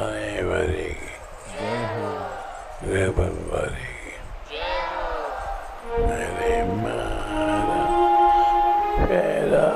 वारी वारी मेरे मारा पेरा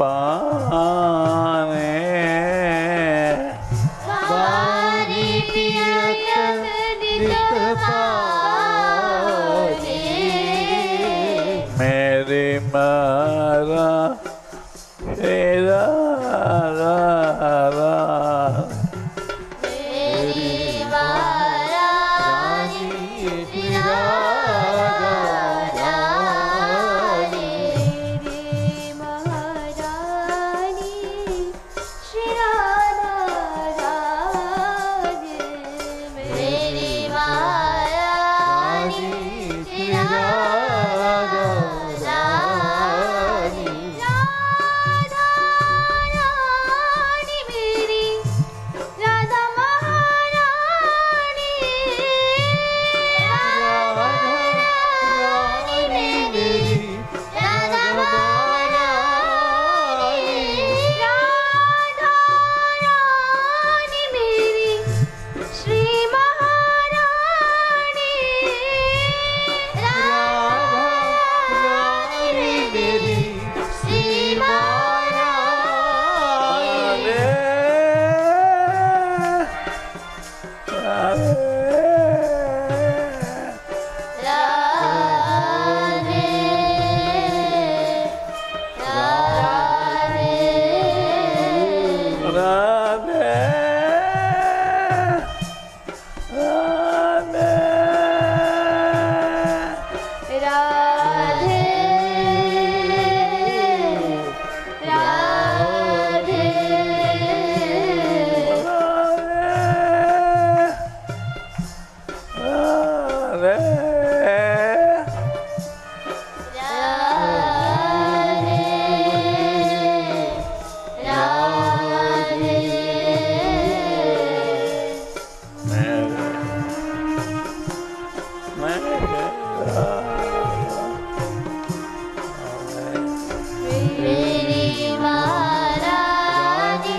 पाने वारी पियत नित पाने मेरी मारा तेरा मेरी महारानी तेरा रानी मेरी महारानी श्री राधा रानी मेरी महारानी श्री राधा रानी राधा रानी मेरी राधा महारानी राधा रानी मेरी राधा महारानी राधा रानी मेरी श्री महारानी राधा रानी मेरी श्री महारानी राधे राधे राधे राधे राधे राधे मेरी महारानी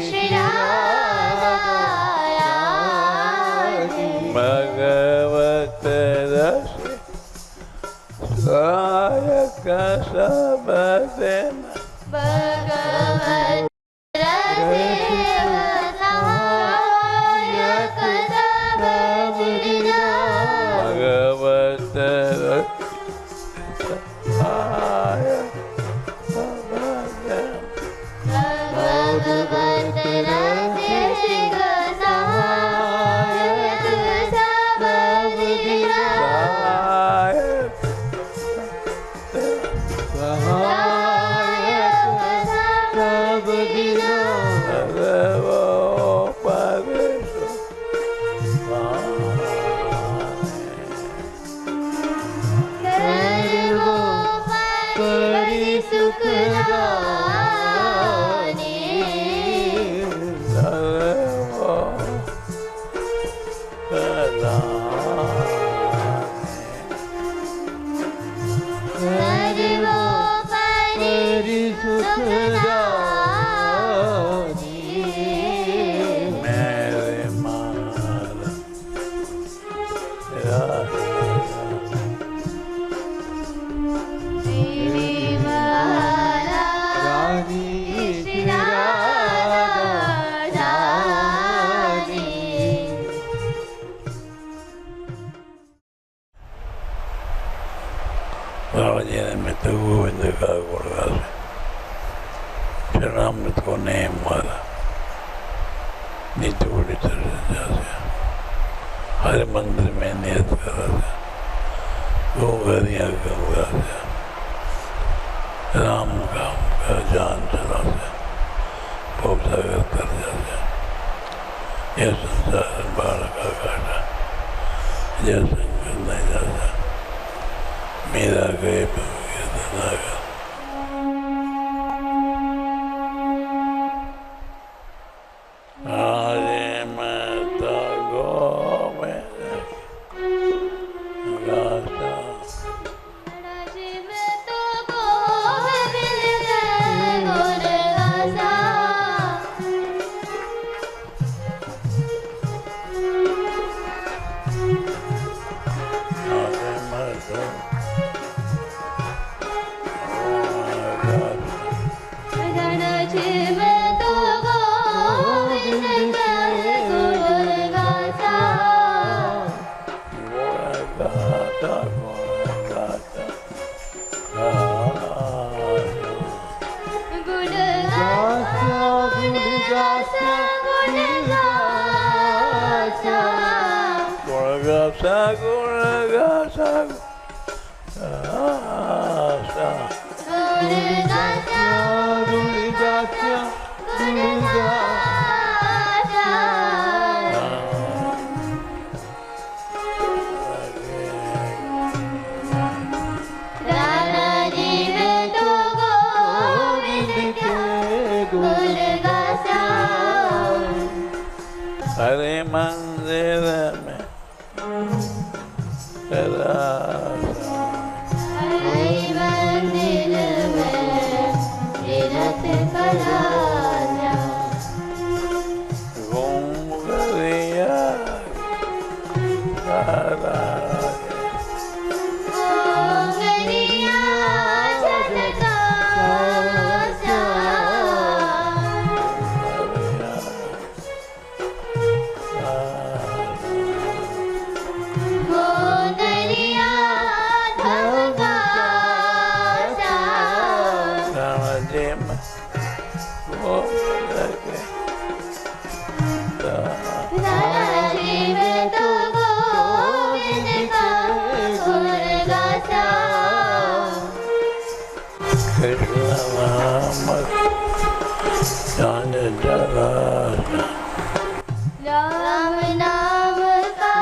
श्री राधा रानी भगवत रस सहायक सबदेन भगवत रसे सहायक सबदिना भगवत रस सहायक सबदेन भगवत रसे सहायक सबदिना रामचरित गोविंद का गुणगान चरणामृत को नेम मारा नित्य बड़ी तरह से हर मंदिर में नियत करा था गो गरिया गंगा से राम का जान चला से भोग सागर कर जाते यह संसार बाढ़ का काटा यह संकट नहीं जाता मेरा गए धनागा आरे मैं तो गो में गाता गुण गासा गुणगासा गुणगासा गुण गासा गुण गासा राणा जी में तो गोविंद के गुण गासा हरे मंदिर में हरि मंदिर में तीरथ कलाजा घूम गरिया गोंगरिया झटकासा गोंगरिया झटकासा जी में वो लगे राणा जी में तो गोविंद का गुण गासा कृष्ण नाम जान जला राम नाम का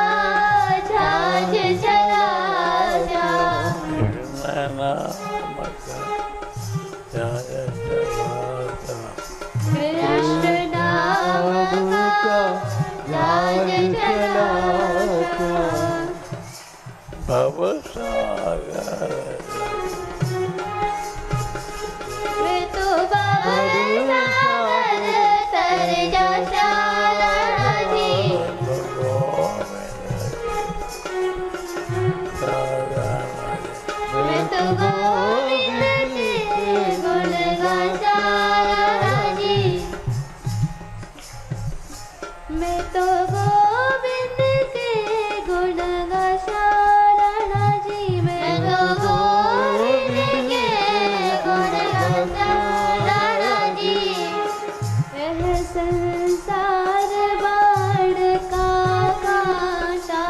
झांझ चला जा कृष्ण नाम का जान जला कृष्ण नाम का झांझ चला जा भव सागर मैं तो बाबर सागर तर जा शारदा जी मैं तो गोविंद के गुण गासा जी मैं तो गोविंद के गुण गासा जी मैं तो गोविंद के गुण गासा जी यह संसार बाढ़ का कांटा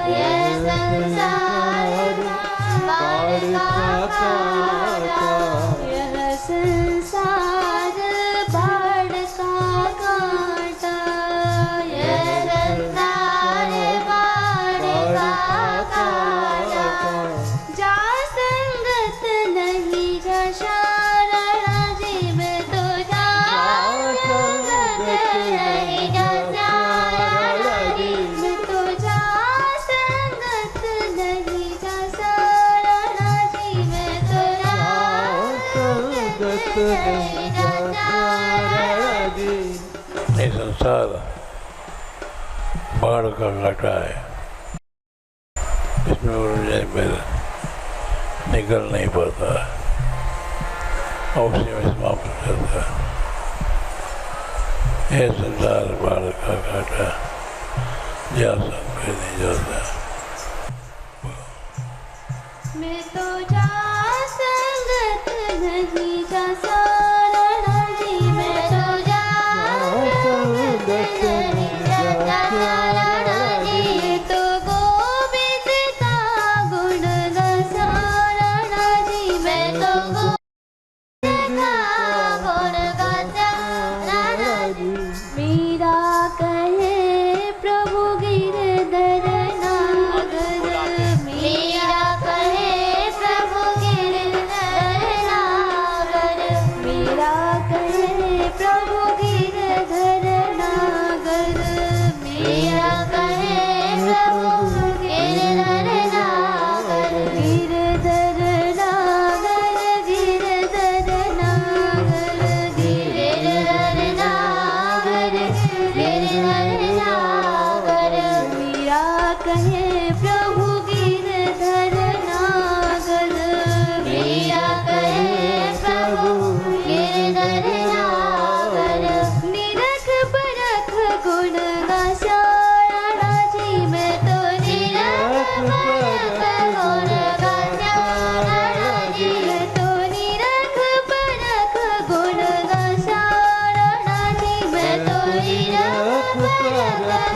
यह संसार बाढ़ का कांटा यह संसार बाढ़ का कांटा यह संसार बाढ़ का कांटा जा संगत नहीं जा शारदा जी में तो जा संगत नहीं जा शारदा जी में तो जा संगत नहीं जा शारदा जी में तो जा संगत नहीं जा शारदा जी ये संसार बाढ़ का घाटा है, इसमें उलझे मेरे निकल नहीं पाता है और उसी में समाप्त हो जाता है। ये संसार बाढ़ का घाटा जा सकते नहीं जाता। मैं तो जा संगत नहीं जा शारदा जी मैं तो जा संगत नहीं जा शारदा जी तो गोविंद का गुण गासा शारदा जी मैं तो गोविंद का गुण गासा शारदा जी मीरा कहे प्रभु गिरधर नाथ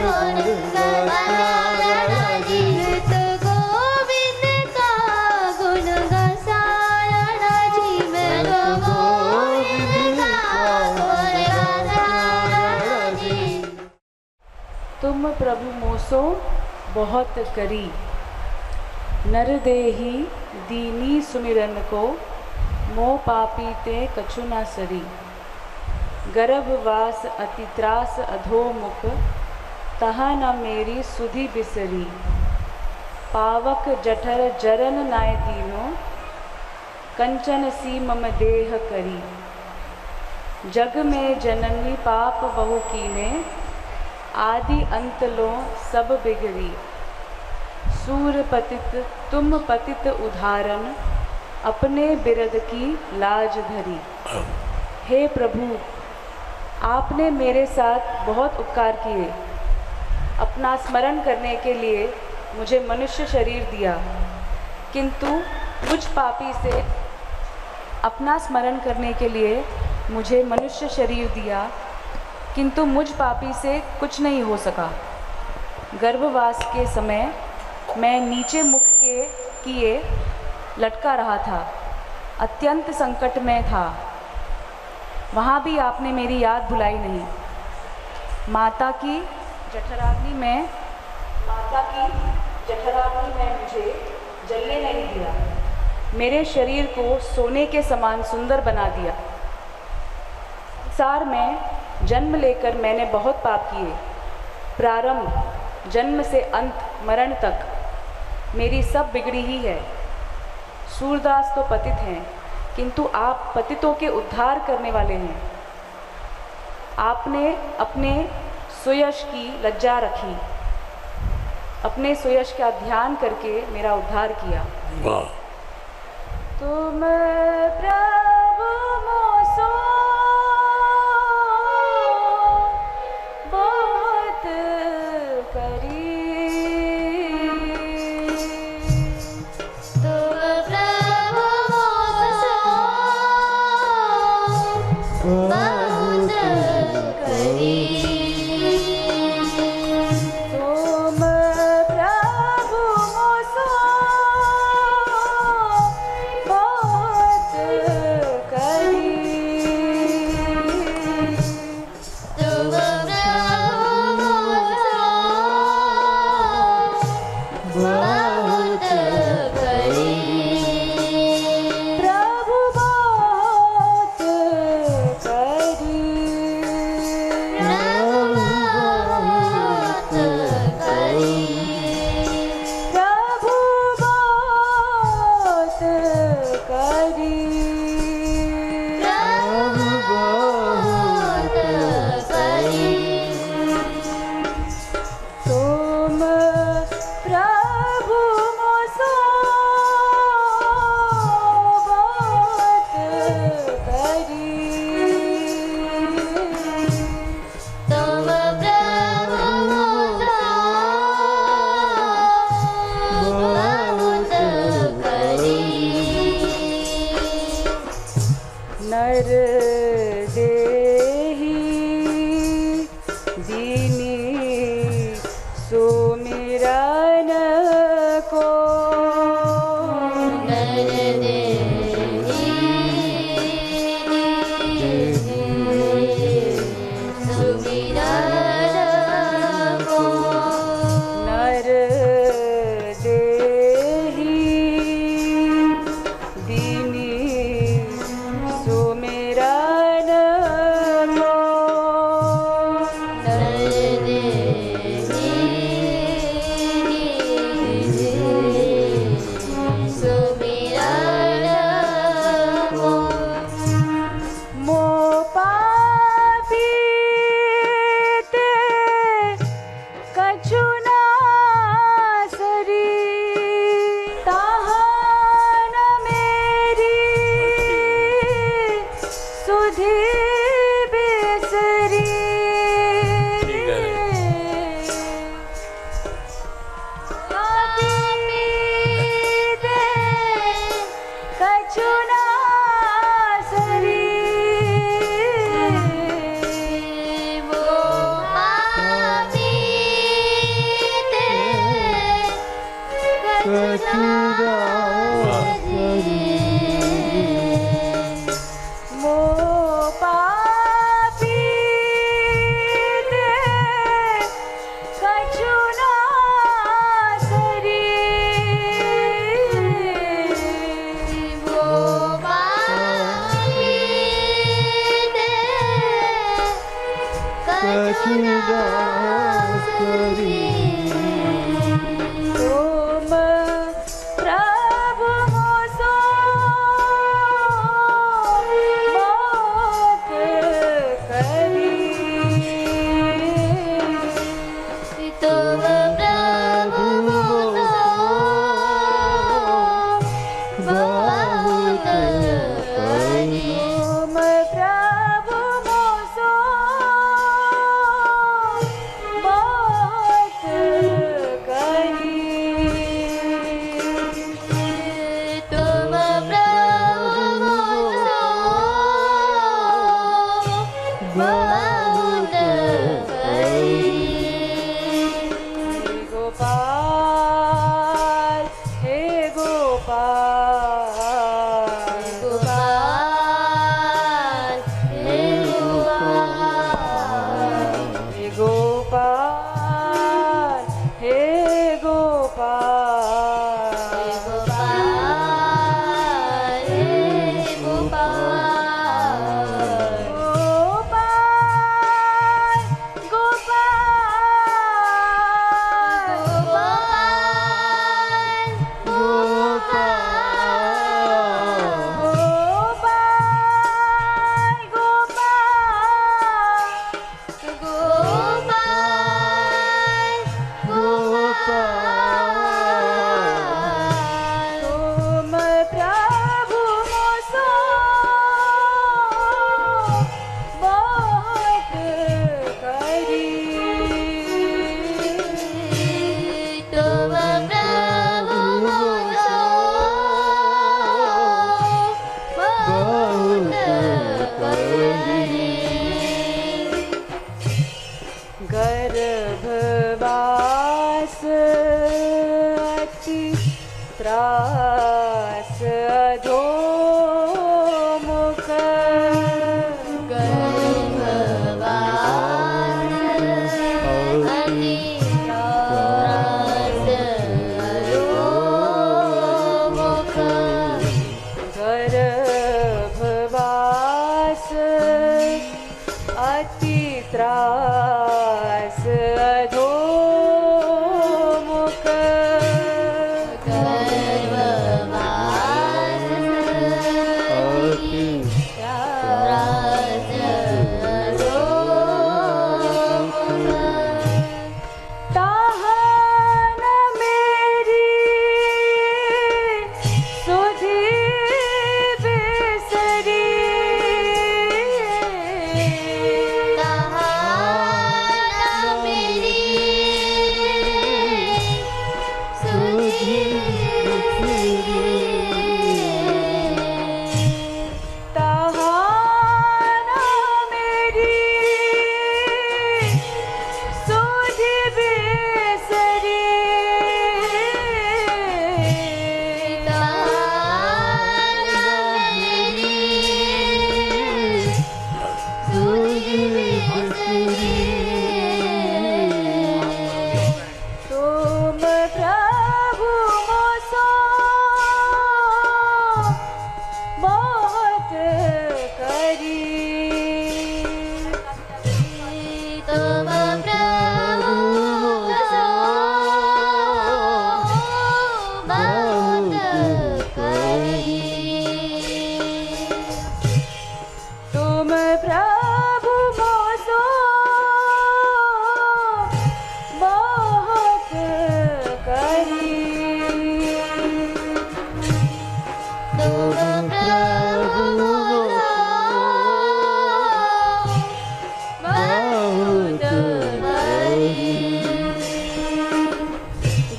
गुण गाना जी तो गोविंद का गुण गाना जी मैं तो गोविंद का गुण गाना जी। तुम प्रभु मोसो बहुत करी, नर देही दीनी सुमिरन को, मोह पापी ते कछु न सरी। गर्भवास अति त्रास अधोमुख, तहा न मेरी सुधि बिसरी। पावक जठर जरन नाय दीनो, कंचन सी मम देह करी। जग में जननी पाप बहु कीने, आदि अंत लो सब बिगड़ी। सूर पतित तुम पतित उदाहरण, अपने बिरद की लाज धरी। हे प्रभु, आपने मेरे साथ बहुत उपकार किए। अपना स्मरण करने के लिए मुझे मनुष्य शरीर दिया, किंतु मुझ पापी से अपना स्मरण करने के लिए मुझे मनुष्य शरीर दिया, किंतु मुझ पापी से कुछ नहीं हो सका। गर्भवास के समय मैं नीचे मुख के किए लटका रहा था, अत्यंत संकट में था। वहाँ भी आपने मेरी याद भुलाई नहीं। माता की जठराग्नि में मुझे जलने नहीं दिया। मेरे शरीर को सोने के समान सुंदर बना दिया। संसार में जन्म लेकर मैंने बहुत पाप किए। प्रारंभ जन्म से अंत मरण तक मेरी सब बिगड़ी ही है। सूरदास तो पतित हैं, किंतु आप पतितों के उद्धार करने वाले हैं। आपने अपने सुयश की लज्जा रखी, अपने सुयश का ध्यान करके मेरा उद्धार किया। वाह। तुम प्रभु मोसो बहुत करी। बहुत करी। तुम प्रभु मोसो बहुत करी। तुम प्रभु बहुत करी। प्रभु बहुत करी। प्रभु बहुत करी। तुम प्रभु मोसो बहुत करी। तुम प्रभु बहुत करी। नर देही दीनी सुमिरन को, नर देही दीनी सुमिरन को।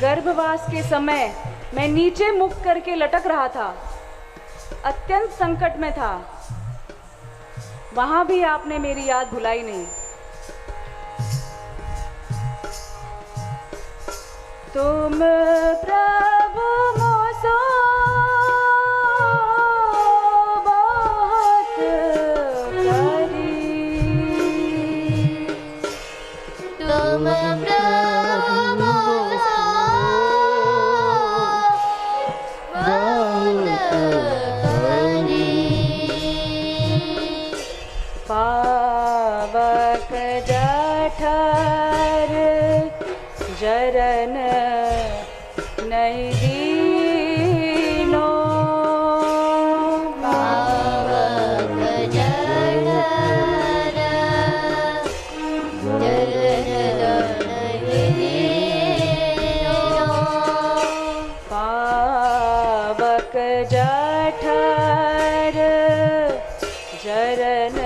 गर्भवास के समय मैं नीचे मुख करके लटक रहा था, अत्यंत संकट में था। वहां भी आपने मेरी याद भुलाई नहीं। तुम प्रभु तुम प्रभु सो बहुत करी। पावक जठर जरन नहीं दीनो। पावक जठर जरन नहीं दीनो। पावक जठर जरन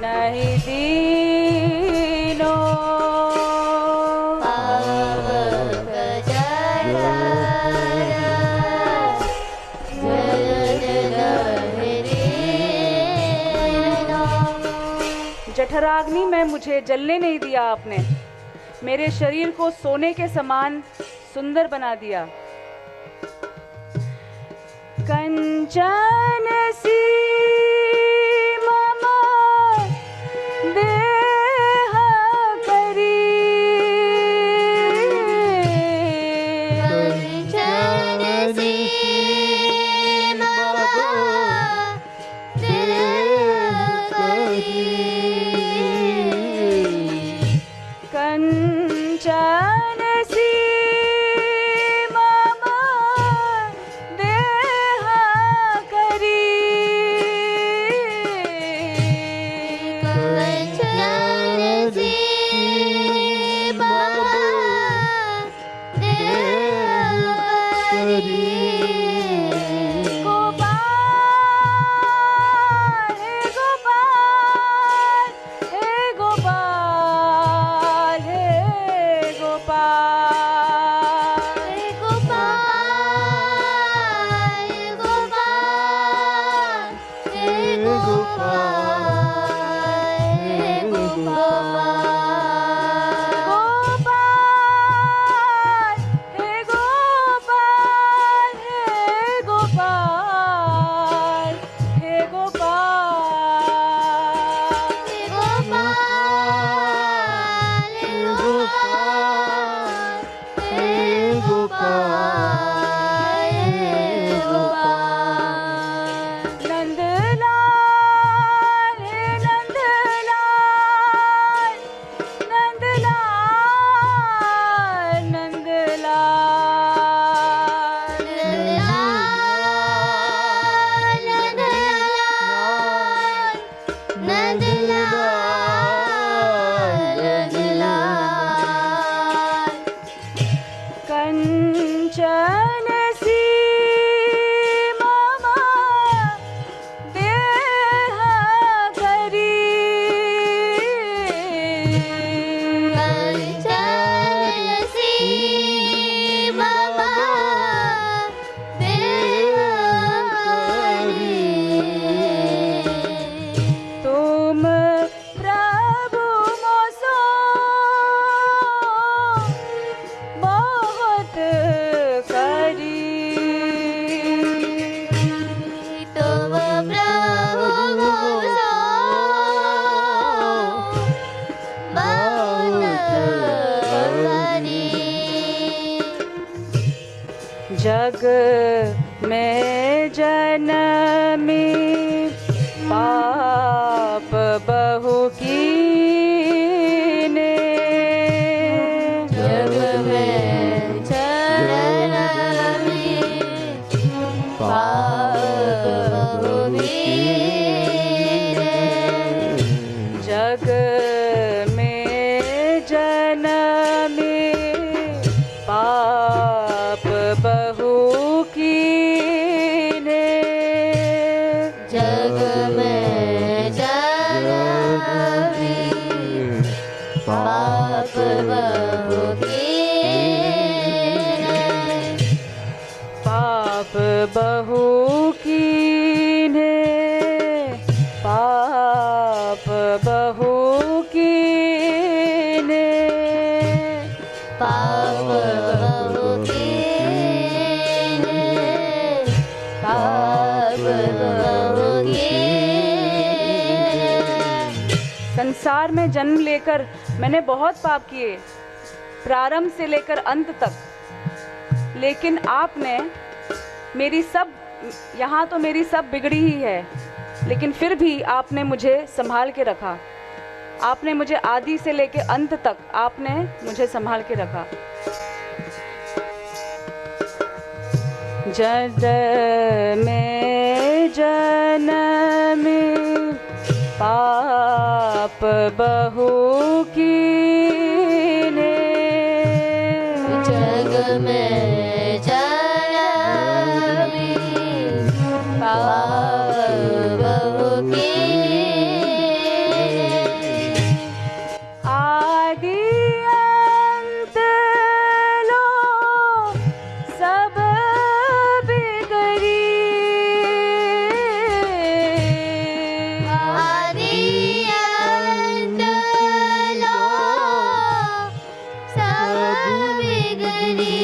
नहीं दीनो। पावक जठर जरन नहीं दीनो। जठराग्नि में मुझे जलने नहीं दिया आपने, मेरे शरीर को सोने के समान सुंदर बना दिया। कंचन सी मम देह करी। कंचन सी मम देह करी। कंचन सी मम देह करी। कंचन सी मम देह करी। गोपाल हे गोपाल हे गोपाल हे गोपाल। हे गोपाल गोपाल हे गोपाल हे गोपाल। गोपाल हे गोपाल हे गोपाल हे गोपाल। हे गोपाल हे गोपाल हे गोपाल। नंदलाल हे नंदलाल नंदलाल नंदलाल। कंचन सी मम देह करी। तुम प्रभु मोसो बहुत करी। जग में जनमी पाप बहु कीने। जग में जनमी पाप बहु कीने। जग में जनमी पाप बहु कीने। जग में जनमी पाप बहु कीने। पाप बहु कीने। पाप बहु कीने। पाप बहु कीने। पाप बहु कीने। संसार में जन्म लेकर मैंने बहुत पाप किए, प्रारंभ से लेकर अंत तक, लेकिन आपने मेरी सब, यहाँ तो मेरी सब बिगड़ी ही है, लेकिन फिर भी आपने मुझे संभाल के रखा। आपने मुझे आदि से लेकर अंत तक आपने मुझे संभाल के रखा। जद में जन्म पाप बहु कीने, जग में जन्म पाप बहु कीने, आदि अंत लो सब बिगड़ी, आदि अंत लो सब बिगड़ी,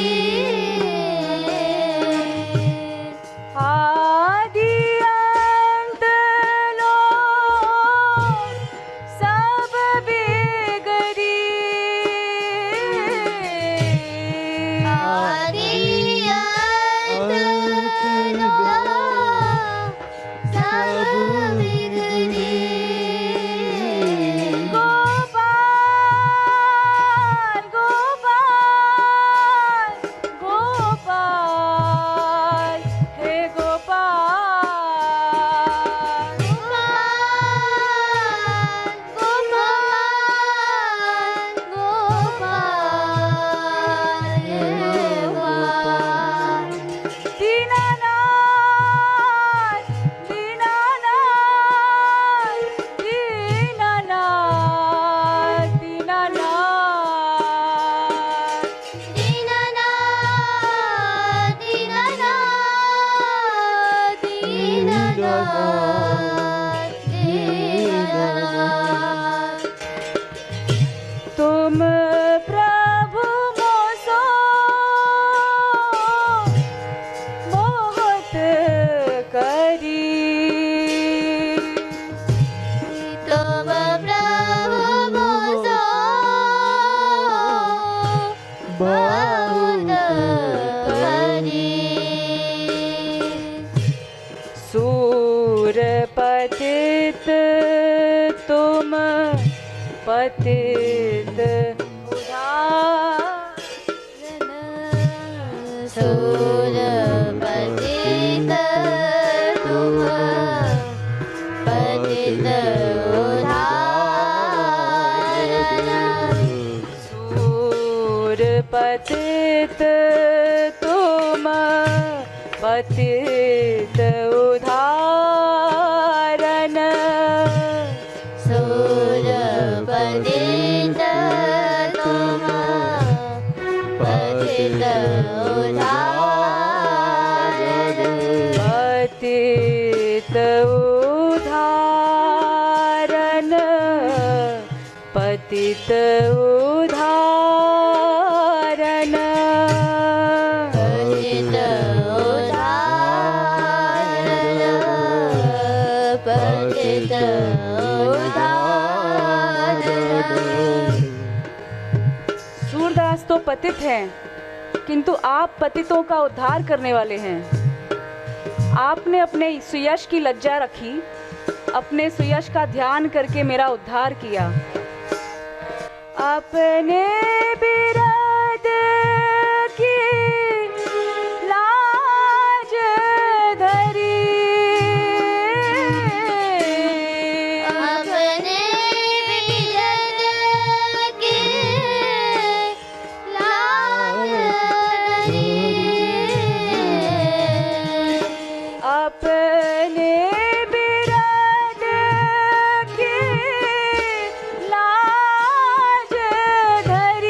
आदि अंत लो सब बिगड़ी, आदि अंत लो सब बिगड़ी, गोपाल गोपाल गोपाल हे गोपाल, दीनानाथ दीनानाथ दीनानाथ दीनानाथ, तुम प्रभु मोसो बहुत करी, तुम प्रभु मोसो बहुत करी, सूर पतित तुम पतित उदाहरण, सूर पतित तुम पतित उदाहरण, सूर पतित तुम पतित उदाहरण, सूर पतित तुम पतित उदाहरण, पतित उदाहरण, पतित उदाहरण, पतित उदाहरण, पतित उदाहरण। सूरदास तो पतित हैं, किंतु आप पतितों का उद्धार करने वाले हैं। आपने अपने सुयश की लज्जा रखी, अपने सुयश का ध्यान करके मेरा उद्धार किया। अपने बिरद की लाज धरी, अपने बिरद की लाज धरी, अपने बिरद की लाज धरी,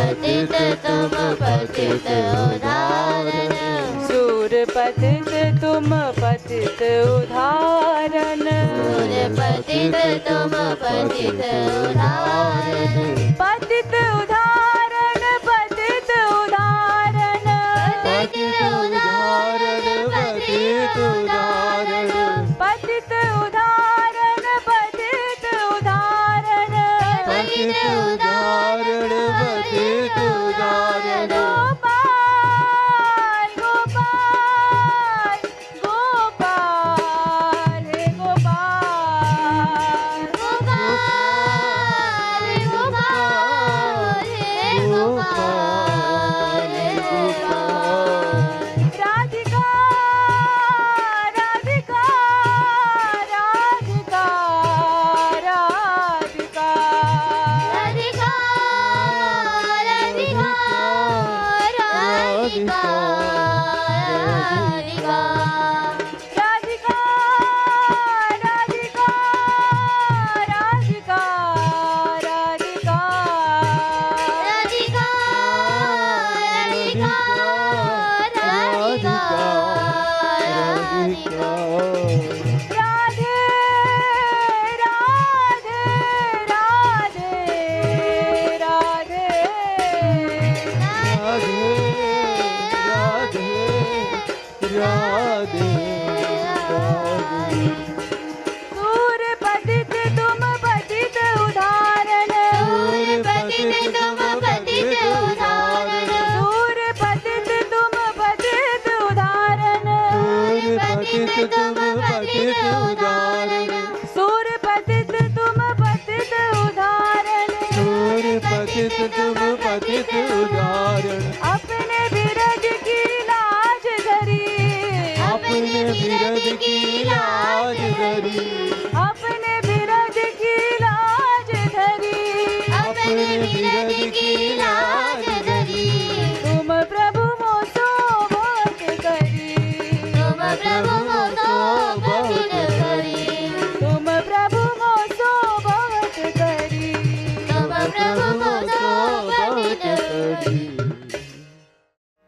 पतित तुम पतित उदाहरण सूर पतित तुम पतित उदाहरण सूर पतित तुम पतित उदाहरण पतित उदाहरण पतित उदाहरण पतित उदाहरण पतित उदाहरण पतित उदाहरण पतित उदाहरण पतित उदाहरण पतित उदाहरण गोपाल गोपाल गोपाल हे गोपाल गोपाल गोपाल हे गोपाल हे गोपाल राधिका राधिका राधिका राधिका राधिका राधिका राधिका राधिका राधिका राधिका राधिका राधिका राधिका राधिका राधे राधे राधे राधे सूर पतित तुम पतित उदाहरण सूर पतित तुम पतित उदाहरण सूर पतित तुम पतित उदाहरण सूर पतित तुम पतित उदाहरण सूर पतित तुम पतित उदाहरण सूर पतित तुम पतित उदाहरण अपने विरज की लाज धरी अपने विरज की लाज धरी अपने विरज की लाज धरी अपने विरज की लाज धरी तुम प्रभु मोसो बहुत करी तुम प्रभु मोसो बहुत करी तुम प्रभु मोसो बहुत करी तुम प्रभु मोसो बहुत करी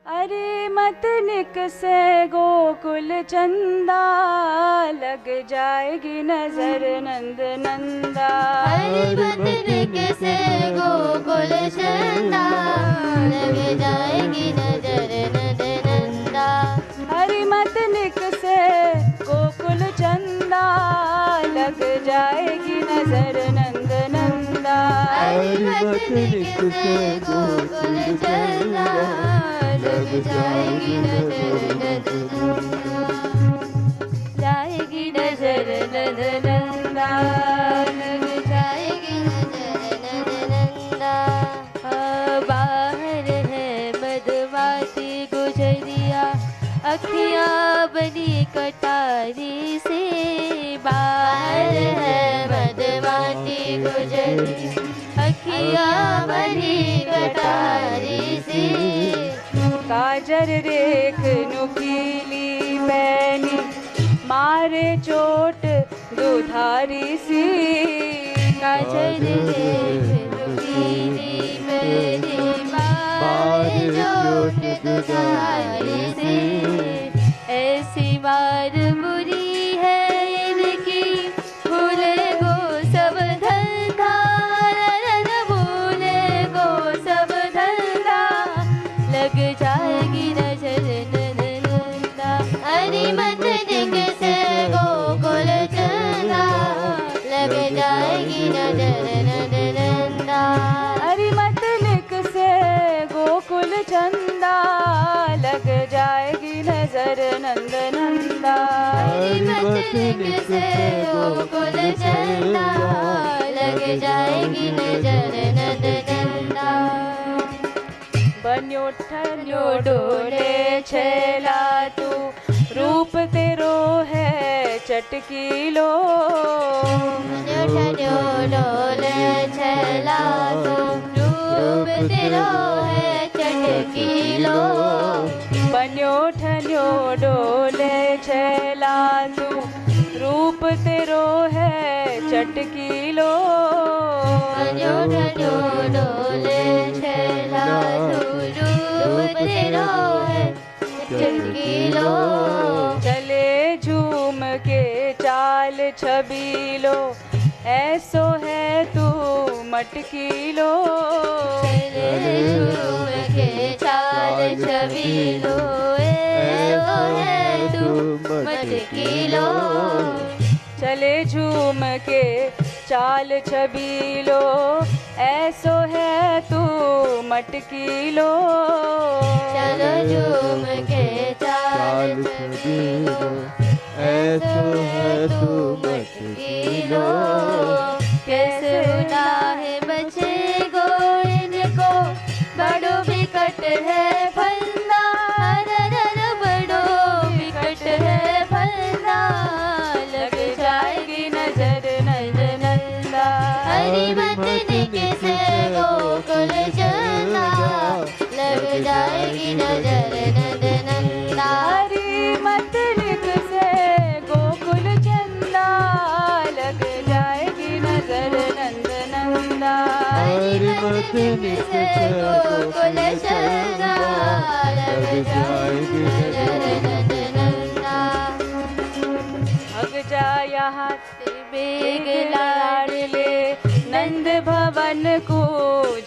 अरे मत निक से गोकुल चंदा लग जाएगी नजर नंद नंदा हरि बदन से गोकुल चंदा लग जाएगी नजर नंद नंदा हरि मत निक से गोकुल चंदा लग जाएगी नजर नंद नंदा हरि बदन से गोकुल चंदा लग जाएगी नजर नंद नंदा जाएगी नजर नंद नंदा लग जाएगी नजर नंद नंदा बाहर है मधुमाती गुजरिया अखियां बनी कटारी से बाहर है मधुमाती गुजरिया अखियां बनी कटारी से काजर रेख नुकीली पैनी मारे चोट दुधारी सी काजल रेख नुकीली मेरी मारे चोट दुधारी से ऐसी मार बुरी है इनकी भूले गो सब धंधा भूले गो सब धंधा लग जाएगी नजर नंदा हरि मदन से गोकुल चंदा लग जाएगी नजर नंद नंदा हरि मत लिख से गोकुल चंदा लग जाएगी नजर नंद नंदा हरि मदन से गोकुल चंदा लग जाएगी नजर नंद नंदा बन्यो ठन्यो डोले छेला तू रूप तेरो है चटकीलो ठन्यो डोले छला तो रूप तेरो है चटकीलो बन्यो ठन्यो डोले छेला तू रूप तेरो है चटकी लो। जो ढलो डोले छला रूप तेरा है चटकी लो। चले झूम के चाल छबी लो, ऐसो है तू मटकी लो। चले झूम के चाल छवि लो, ऐसो है तू मटकी लो। चले झूम के चाल छबी लो, ऐसो है तू मटकी लो। चलो झूम के चाल छवि लो, ऐसो है तू मटकी लो। कैसे उड़ा है बचे गोइन को, बड़ो बिकट है फंदा। बड़ो बिकट है फंदा, लग जाएगी नजर नंद नंदा। हरी मतनी किसे गोकुल चंदा, लग जाएगी नजर नंद नंदा। हरी मतनी किसे गोकुल चंदा, लग जाएगी नजर नंद नंदा। हरी मतनी किसे गोकुल चंदा, लग जाएगी नजर नंद नंदा। भग जा यहाँ से बेग लाडले, नंद भवन को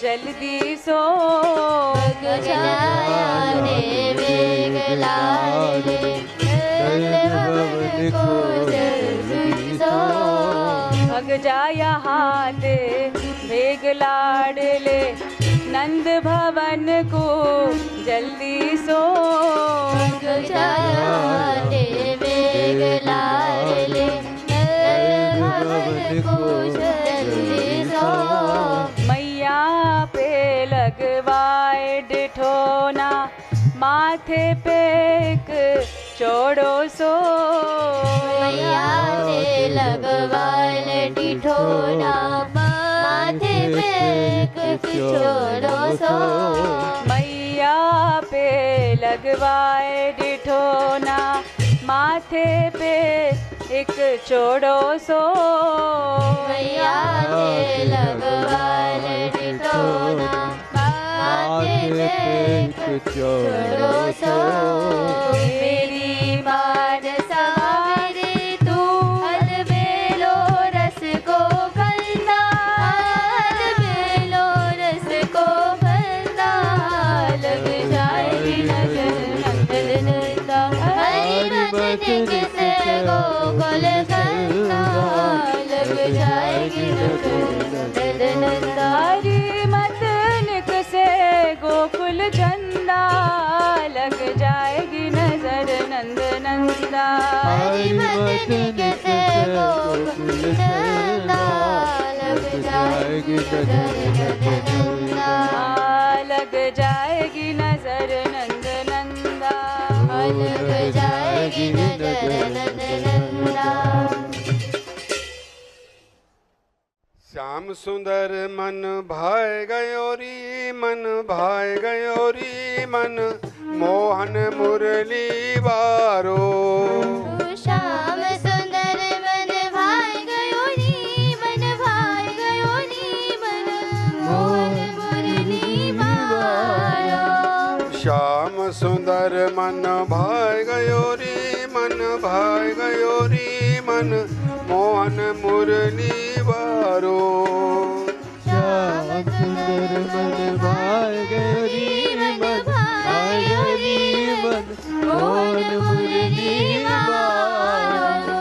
जल्दी सो। भग जाया रे बेग लाडले, नंद भवन को जल्दी सो। भग जा यहाँ से बेग लाडले, नंद भवन को जल्दी सो। भग जाया रे बेग लाडले, नंद भवन को जल्दी सो। मैया पे लगवाए डिठोना, माथे पे एक चोड़ो सो। मैया ने लगवाए डिठोना, माथे पे एक चोड़ो सो। मैया पे लगवाए डिठोना, माथे पे एक चोड़ो सो। मैया ने लगवाए डिठोना, माथे पे एक चोड़ो सो। मेरी बार सवारे तू, अलबेलो रस को फंदा। अलबेलो रस को फंदा, लग जाएगी नजर नंद नंदा। हरी बचन से गोकुल चंदा, लग जाएगी नजर नंद नंदा। हरी मतनिक से गोकुल चंदा, लग जाएगी नजर नंद नंदा। हरी मतनिक से गोकुल चंदा, लग जाएगी नजर नंद नंदा। लग जाएगी नजर नंद नंदा। लग जाएगी नजर नंद नंदा। श्याम सुंदर मन भाए गयो री, मन भाए गयो री मन, मोहन मुरली बारो। श्याम सुंदर मन भाए गयो री, मन भाए गयो री मन, मोहन मुरली बारो। श्याम सुंदर मन भाए गयो री, मन भाए गयो री मन, मोहन मुरली बारो। श्याम सुंदर मन भाए गयो री, मन भाए गयो री मन, मोहन मुरली बारो।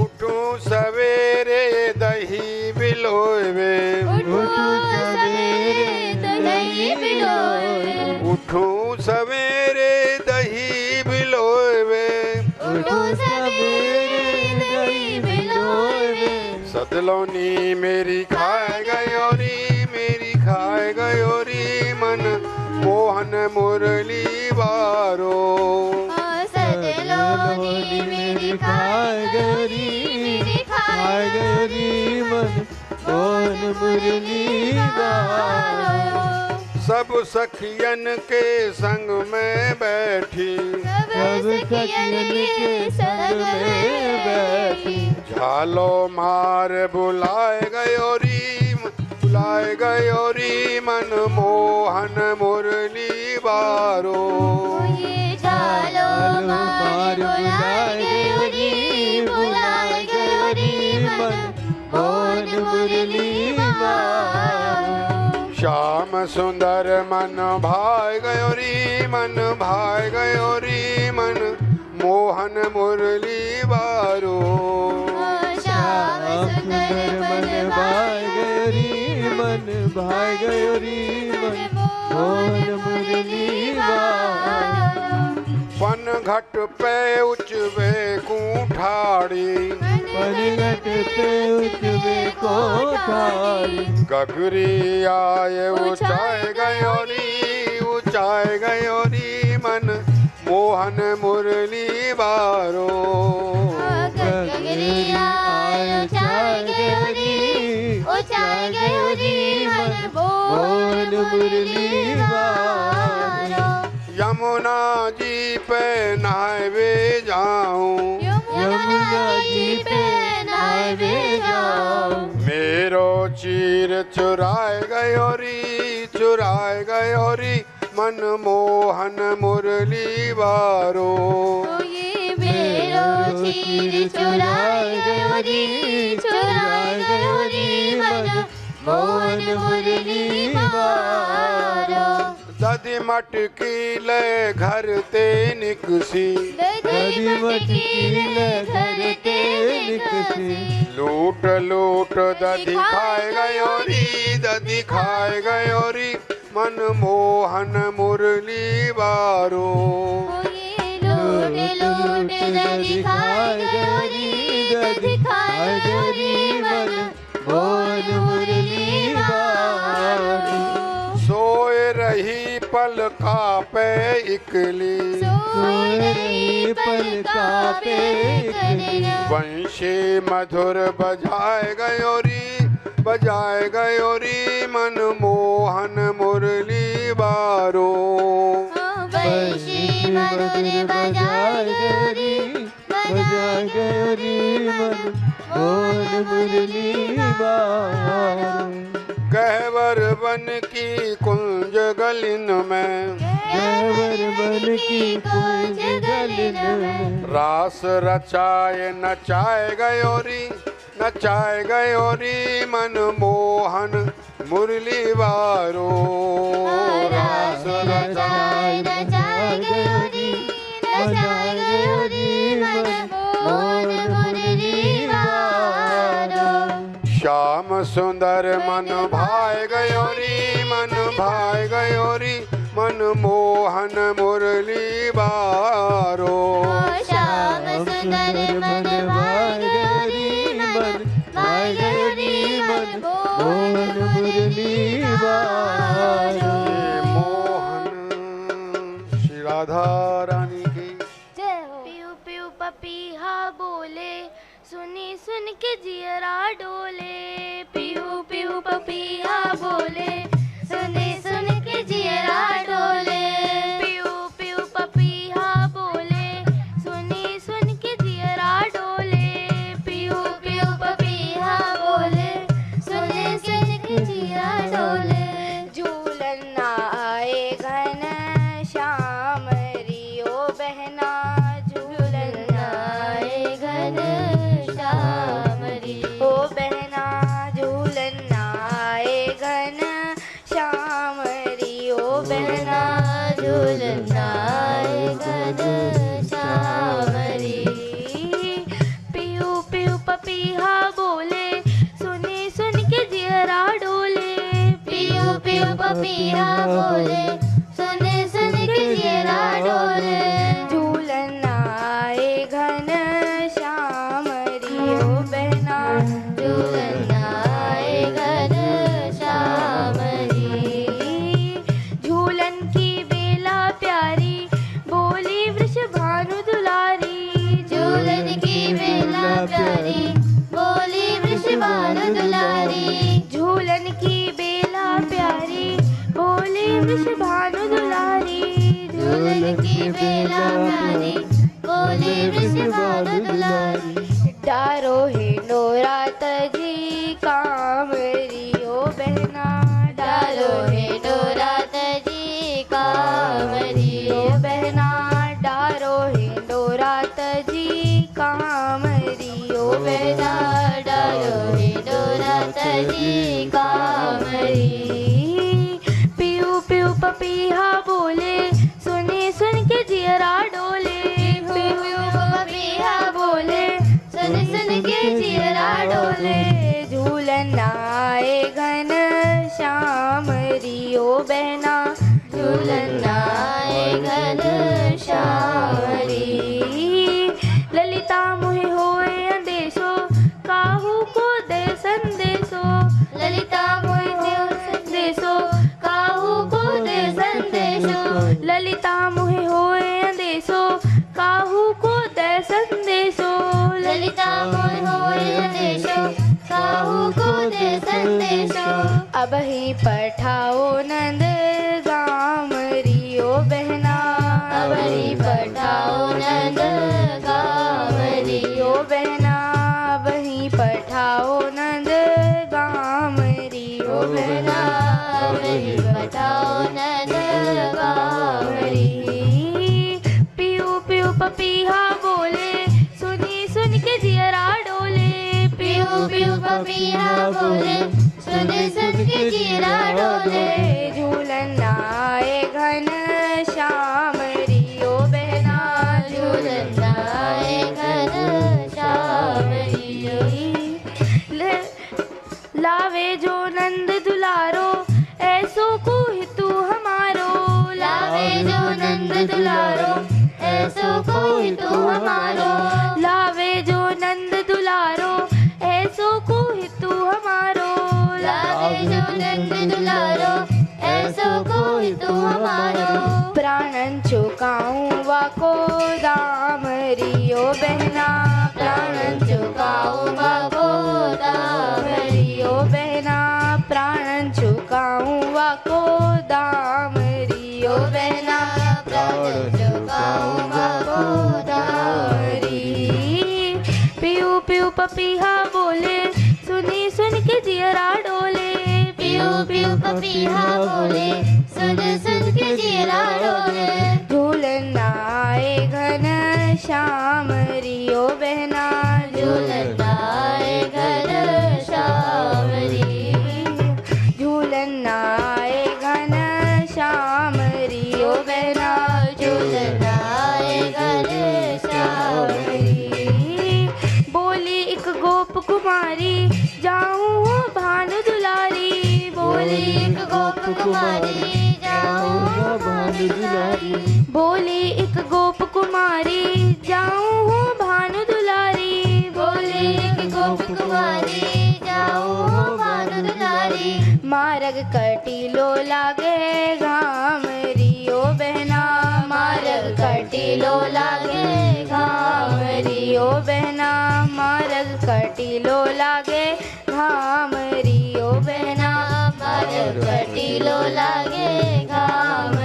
उठो सवेरे दही बिलोवे, उठो सवेरे दही बिलोवे। उठो सवेरे दही बिलोवे। उठो सवेरे दही बिलोवे। सतलोनी मेरी खाए गयो री, मेरी खाए गयो री मन, मोहन मुरली बारो। सतलोनी मेरी खाए गयो री, मेरी खाए गयो री मन, मोहन मुरली बारो। सब सखियन के संग में बैठी, सब सखियन के संग में बैठी, झालो मार बुलाए गयो री मन मोहन मुरली बारो। ये झालो मार बुलाए गयो री मन मोहन मुरली बारो। श्याम सुंदर मन भाई गयो री मन मोहन मुरली बारो। श्याम सुंदर मन भाई गयो री मन मोहन मुरली बारो। पन घट पे उचवे कूठाड़ी गगरी आए ऊंचाए गयो री मन मोहन मुरली बारो। गगरी आए ऊंचाए गयो री मन मोहन मुरली बारो। यमुना जी पे नहावे जाऊं मेरो चीर चुराए गयो री मन मोहन मुरली बारो। ये मेरो चीर चुराए गयो री मन मोहन मुरली बारो। दधी मटकी ले घर ते निकसी लूट दधी खाए गयो री मन मोहन मुरली बारो। लूट दधी खाए गयो री मन मोहन मुरली बारो। सोए रही पलका पे इकली वंशी मधुर बजाए गयो री मन मोहन मुरली बारो। वंशी मधुर बजाए गयो री मन मोहन मुरली बारो। गहवर बन की कुंज गलिन में रास रचाए नचाए गयो री मन मोहन मुरली बारो। रास रचाए नचाए गयो री मन मोहन मुरली बारो। श्याम सुंदर मन भाई गयो री मन मोहन मुरली बारो। श्याम सुंदर मन भाई गयो री मन मोहन मुरली बारो। मोहन श्री राधा रानी की पियू पियू पपीहा बोले सुनी सुन के जियरा डोले। पियू पियू पपीहा बोले सुनी सुन के जियरा डोले। पियू पियू पपीहा बोले सुनी सुन के जियरा डोले। पियू पियू पपीहा बोले सुनी सुन के जियरा डोले। झूलन ना आए घन श्याम रियो बहना झूलन ना आए घन श्याम रियो बहना झूलन ना आए घन श्याम रियो बहना झूलन ना आए घन श्याम री। पियू पियू पपीहा बोले सुनी सुन के जियरा डोले। पियू पियू पपीहा बोले सुनी सुन के जियरा डोले। झूलन ना आए घन श्याम रियो बहना झूलन ना आए घन श्याम री। झूलन की बेला प्यारी बोली वृषभानु दुलारी। झूलन की बेला प्यारी बोली वृषभानु दुलारी। झूलन की बेला प्यारी बोली वृषभानु दुलारी। झूलन की बेला प्यारी बोली वृषभानु दुलारी। डारो है कांवरी ओ बहना डारो हिंडोरा तजी कांवरी ओ बहना डालो हिंडोरा तजी कांवरी पीऊ पीऊ पपीहा बोले सुनी सुन के जियरा डोले पीऊ पपीहा बोले सुन सुन के जियरा डोले झूलन आए घन श्याम री ओ बहना झूलन आए घन श्याम री ललिता मुहे होए अंदेशो काहू को दे संदेशो ललिता मोहि देव संदेशो काहू को दे संदेशो ललिता मुहे होए अंदेशो काहू को दे संदेशो ललिता मोहि होए अंदेशो काहू को दे संदेशो अब ही पठाओ नंद गाम री ओ बहना अब ही पठाओ नंद गावरी ओ बहना अब ही पठाओ नंद गाम री ओ बहना अब ही पठाओ नंद गावरी पीऊ पीऊ पपीहा बोले सुनी सुन के जियरा डोले पीऊ पीऊ पपीहा बोले सुन सुन के जीरा डोले झूलन आए घन श्याम री ओ बहना झूलन आए घन श्याम लावे जो नंद दुलारो ऐसो को हितु हमारो लावे जो नंद दुलारो ऐसो कोई तो हमारो लावे जो नंद दुलारो ऐसो को हितु हमारो लावे जो नंद दुलारो ऐसो कोई तो हमारो प्राणन चुकाऊं वाको दाम री ओ बहना प्राणन चुकाऊं वाको दाम री ओ बहना प्राणन चुकाऊं वाको दाम री ओ बहना प्राणन चुकाऊं वाको दाम पीऊ पीऊ पपीहा बोले सुनी सुन के जियरा डोले पीऊ पीऊ पपीहा बोले सुन सुन के जीरा डोले झूलन आए घन श्याम री ओ बहना झूलन आए घन श्याम झूलन आए घन श्याम री ओ बहना झूलन आए घन श्याम बोली एक गोप कुमारी जाऊं हो भानु दुलारी बोली एक गोप कुमारी जाऊं भानु दुलारी बोली एक गोप कुमारी जाऊं हो भानु दुलारी बोली एक गोप कुमारी जाऊं भानु दुलारी मार्ग कटीलो लागे घाम री ओ बहना मार्ग कटीलो लागे घाम री ओ बहना मार्ग कटीलो लागे घाम री ओ बहना मार्ग कटीलो लागे घाम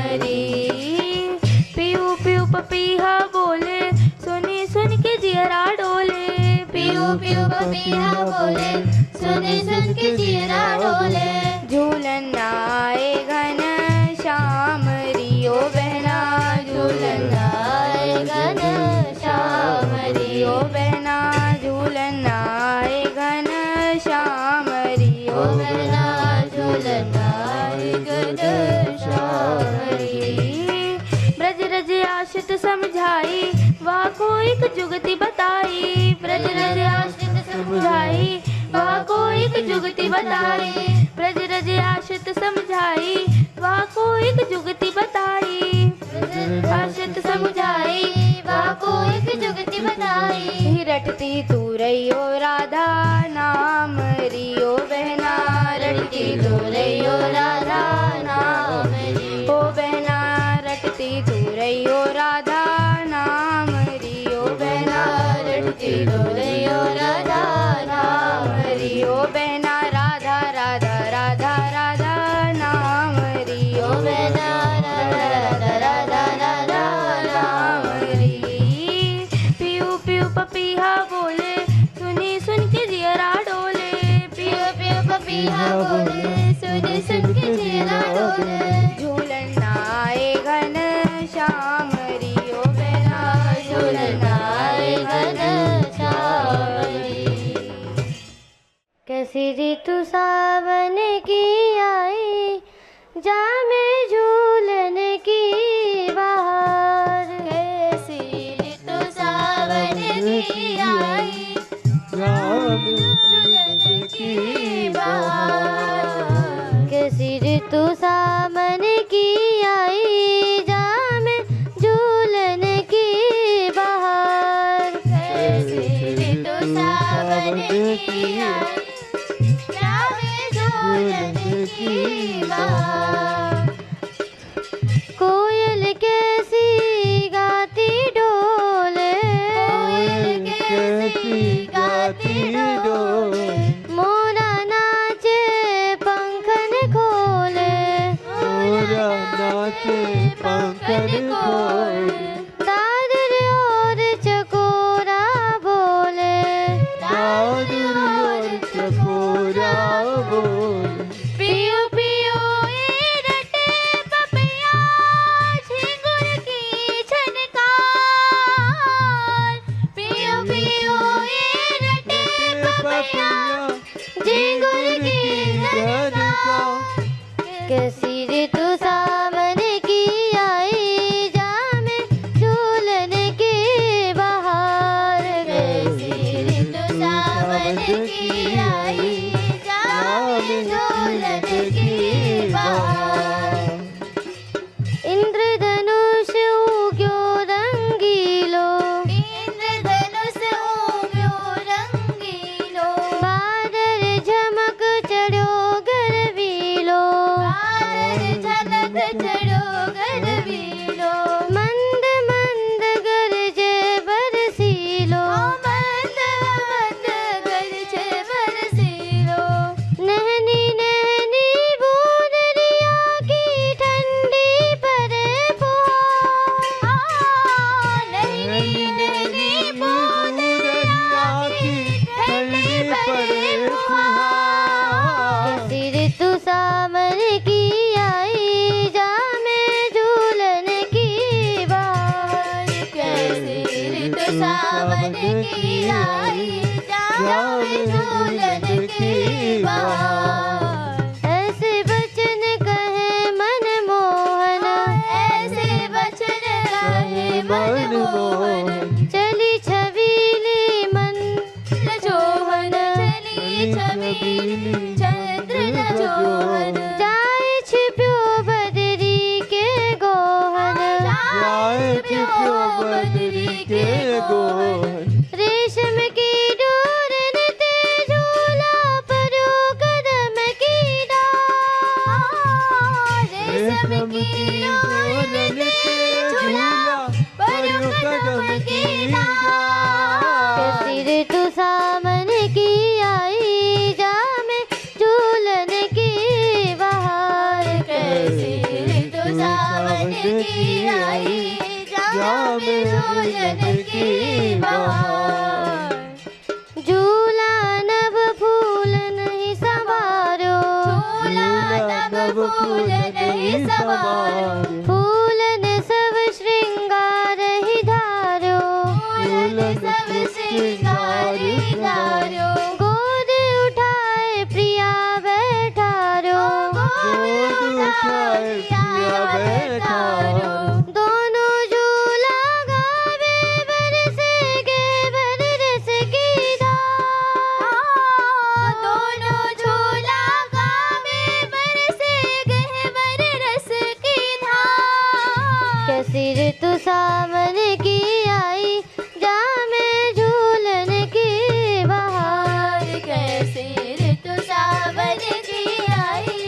पीऊ पीऊ पपीहा बोले सुनी सुन के जियरा डोले पीऊ पीऊ पपीहा बोले सुने सुन के जीरा डोले झूलन आए घन श्याम री ओ बहना झूलन आए घन श्याम री ओ बहना झूलन आए घन श्याम री ओ बहना झूलन आए घन श्याम ब्रज रज आशित समझाई वाह को एक जुगति बताई ब्रज रज आशित समझाई वाह को एक जुगति बताई ब्रज रज आशित समझाई वाह को एक जुगति बताई आशित समझाई वाह को एक जुगति बताई रटती तू रहियो राधा नाम रियो बहना रटती तू रहियो राधा नाम ओ बहना रटती तू रहियो राधा नाम रियो बहना रटती तू रहियो राधा नाम रियो बहना राधा राधा राधा राधा नाम रियो बहना राधा राधा राधा नाम पीऊ पीऊ पपीहा बोले सुनी सुन के जियरा डोले पियो पियो पपीहा बोले सुन सुन के जीरा डोले झूलन आए कैसी ऋतु सावन की आई, जामे झूलन की बहार। कैसी ऋतु सावन की आई, जामे झूलन की बहार। कैसी ऋतु सावन की आई, जामे झूलन की बहार। कैसी ऋतु सावन की आई, जामे झूलन की बहार। कोयल कैसी गाती डोले, कोयल कैसी गाती डोले। मोरा नाचे पंखन खोले, मोरा नाचे पंखन खोले। दादर और चकोरा बोले, दादर और चकोरा बोले। पियो पियो ये रटे पपिया, झिंगुर की झनकार। पियो पियो ये रटे पपिया, झिंगुर की झनकार। कैसी ऋतु सावन की आई, जामे झूलन की बहार। कैसी ऋतु सावन की आई, जामे झूलन की बहार। इंद्रधनुष उग्यो रंगीलो, इंद्रधनुष उग्यो रंगीलो। बादल झमक चढ़ो गरवीलो, बादल झमक चढ़ो गरवीलो। मंद मंद गरजे बरसीलो, मंद मंद गरजे बरसीलो। नैनी नैनी बूंद रिया की ठंडी परे फुहार। नैनी नैनी बूंद रिया की ठंडी परे फुहार। कैसी ऋतु सावन की आई, जामे झूलन की बहार। कैसी ऋतु सावन की आई, जामे झूलन की बहार। ऐसे वचन कहे मन मोहन, ऐसे वचन कहे मन मोहन। चली छबीली मन जोहन, चली छबीली चंद्र जोहन। जाए छिप्यो बदरी के गोहन, जाए छिप्यो बदरी के गोहन। रेशम की डोरन ते झूला परो कदम की डार। रेशम की डोरन ते झूला परो कदम की डार। कैसी ऋतु सावन की आई, जामे झूलन की बहार। कैसी ऋतु सावन की आई, जामे झूलन की बहार। झूला नभ फूल नहीं संवारो, झूला नभ फूल नहीं संवारो। फूलन सब श्रृंगार ही धारो, फूलन सब श्रृंगार ही धारो। गोद उठाए प्रिया बैठारो, गोद उठाए प्रिया बैठारो। दोनों झूला गावे बरसे गे बरस की धार। दोनों झूला गावे बरसे गे बरस की धार। कैसी ऋतु सावन की आई, जामे झूलन की बहार। कैसी ऋतु सावन की आई,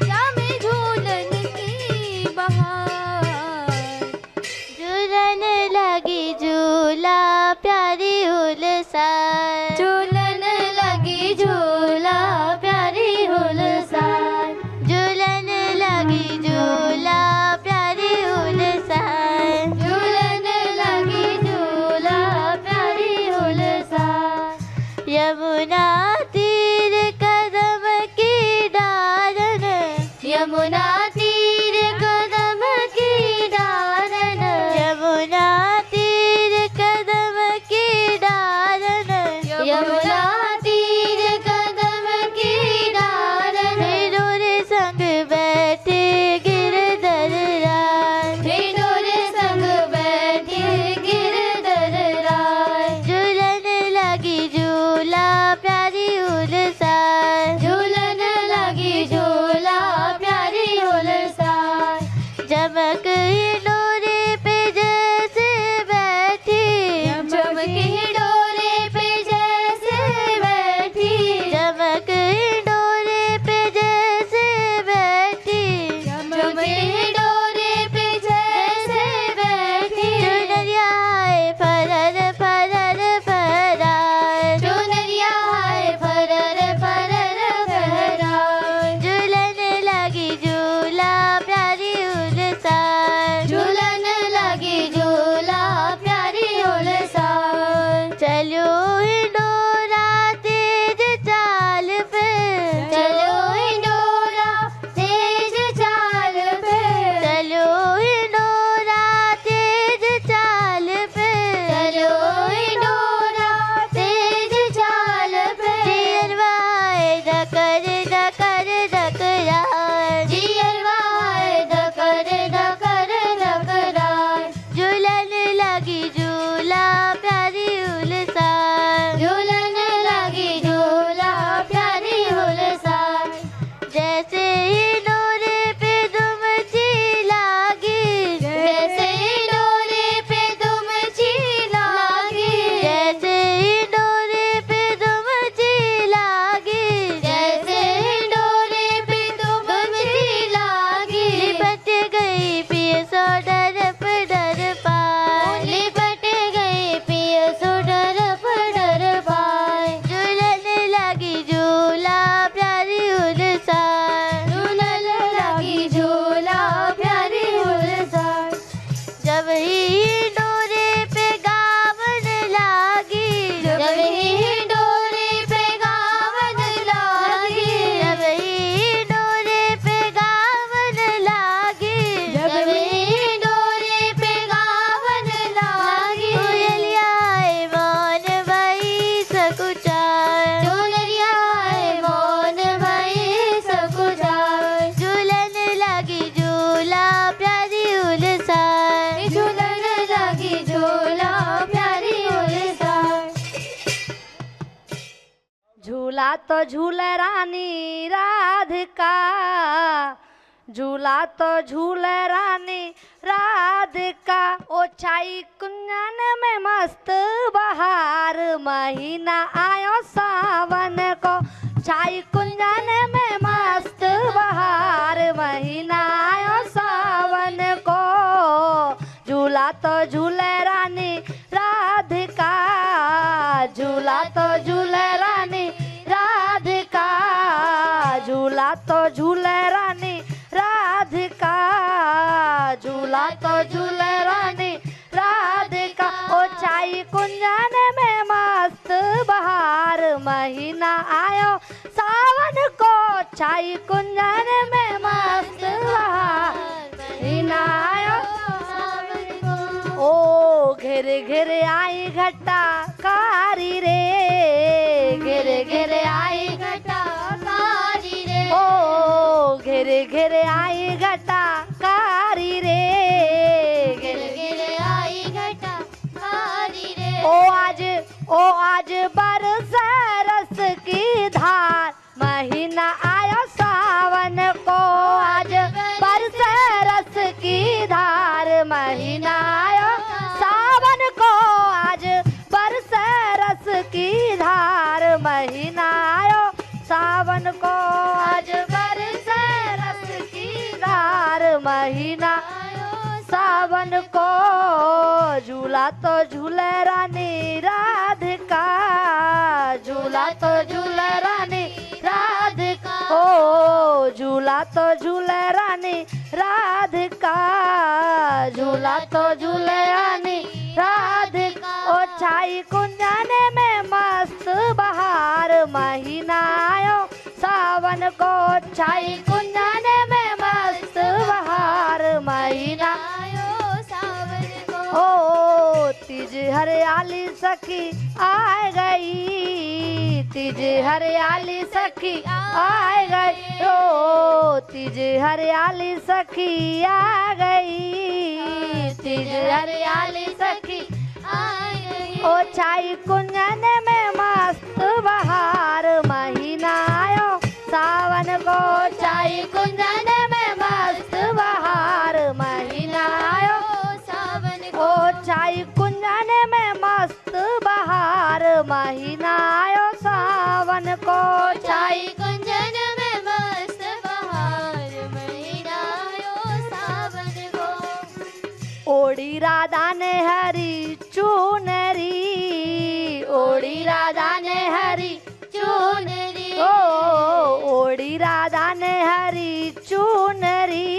जामे झूलन की बहार। झूलन लगी झूला प्यारी उलसार, झूलन लगी झूला प्यारी उलसार। झूलन लगी झूला प्यारी उलसार, झूलन चमक डोरे पे जैसे बैठी, चमकी डोरे पे जैसे बैठी, चमक डोरे पे जैसे बैठी, चमकी डोरे पे जैसे बैठी। चुनरिया है फरर फरर फहराए, चुनरिया है फरर फरर फहराए, झूलन लगी झूला प्यारी उलसान, झूलन लगी झूला प्यारी उलसान। चलो हिंडोरा तेज चाल पे, चलो हिंडोरा तेज चाल पे, चलो हिंडोरा तेज चाल पे, चलो हिंडोरा तेज चाल पे। जियरवाए धकर धकर धकराए, जियरवाए धकर धकर धकराए, झूलन लगी झूला प्यारी उलसान, झूलन लगी झूला प्यारी उलसान। जैसे हिंडोरे पे दुम लागी, जैसे डोरे पे तुम लागी, जैसे हिंडोरे पे दुम लागी, जैसे डोरे पे तुम लागी। लिपट गई पिय सो डर पाए, लिपट गए पिय सो डर पाए, झूलन लगी झूला प्यारी उलसान, झूलन लगी झूला प्यारी उलसान। जब ही डोरे पे गावन लागी, जब ही डोरे पे गावन लागी, जब ही डोरे पे गावन लागी, जब ही डोरे पे गावन लागी। कोयलिया है मौन भई सकुचाए, चुनरिया है मौन भई सकुचाए, झूलन लगी झूला प्यारी उलसान, झूलन लगी झूला प्यारी उलसान। झूला तो झूले रानी राधिका, झूला तो झूले रानी राधिका। ओ छाई कुंजन में मस्त बहार, महीना आयो सावन को। छाई कुंजन में मस्त बहार, महीना आयो सावन को। झूला तो झूले रानी राधिका, झूला तो झूले रानी राधिका, झूला तो झूले रानी राधिका, झूला तो झूले रानी राधिका। ओ छाई कुंजन में मस्त बहार, महीना आयो सावन को। छाई कुंजन में मस्त बहार, महीना आयो सावन को। ओ घेर घेर आई घटा कारी रे, घेर घेर आई घटा कारी रे, ओ घेर घेर आई घटा कारी रे, घेर गिर आई घटा कारी रे। ओ आज बरस रस की धार, महीना आयो सावन को। आज बरस रस की धार, महीना आयो सावन को। आज बरस रस की धार, महीना आयो सावन को। आज बरस रस की धार, महीना सावन को। झूला तो झूले रानी राधिका, झूला तो झूले रानी राधिका। ओ झूला तो झूले रानी राधिका, झूला तो झूले रानी राधिका। ओ छाई कुंजन में मस्त बहार, महीना आयो सावन को। छाई कुंजन में मस्त बहार, महीना आयो सावन को। ओ तीज हरियाली सखी आ गई, तीज हरियाली सखी आ गई। ओ तीज हरियाली सखी आ गई, तीज हरियाली सखी आ गई। ओ छाई कुंजन में मस्त बहार, महीना आयो सावन को। छाई कुंजन में मस्त बहार, महीना ओढ़ी राधा ने हरी चुनरी, ओढ़ी राधा ने हरी चुनरी ओ ओढ़ी राधा ने हरी चुनरी,